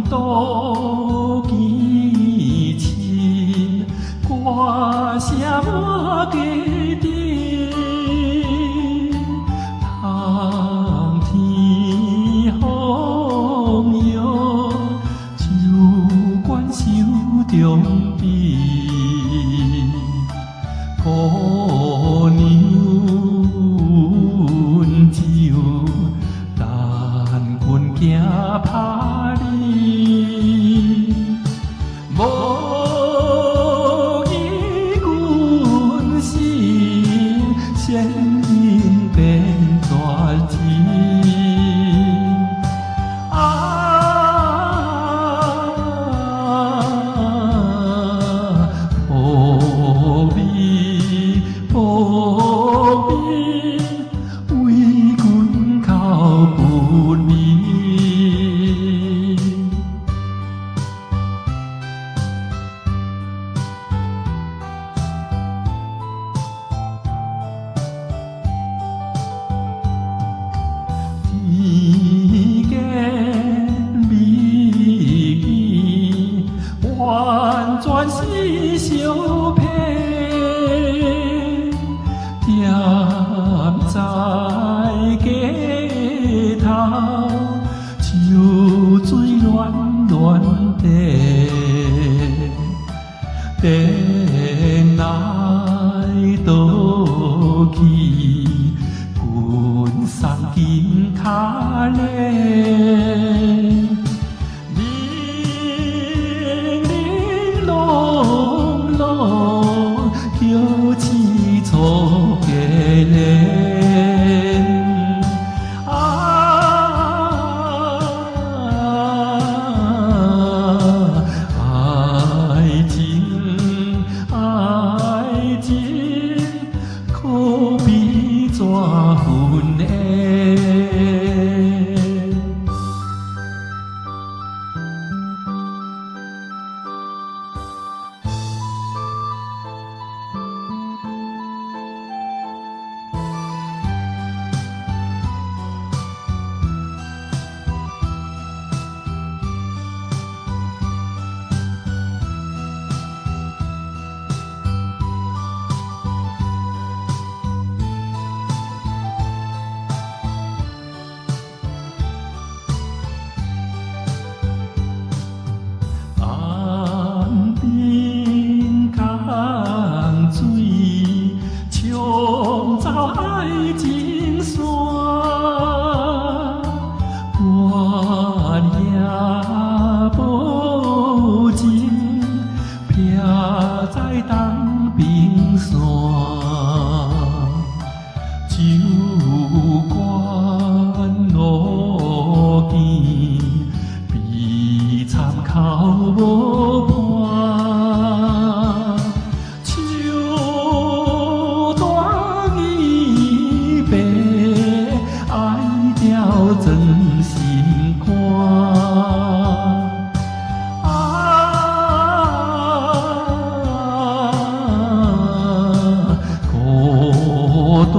都见亲，歌声满家庭。冬天风摇，酒馆手中边，姑娘温酒，但阮惊怕你。无依阮心，先因变绝情。抱美抱美，为阮哭不眠。天间美景，完全是相骗。踮在街头，酒水暖暖地，电来倒去，阮送金脚嘞。零零落落，叫起错家嘞。爱情，爱情，可比怎分的？岸边江水，冲走爱情线，我也无情，撇在东平线。酒馆路边，悲惨哭无伴。手段已白，爱着真心肝。孤单。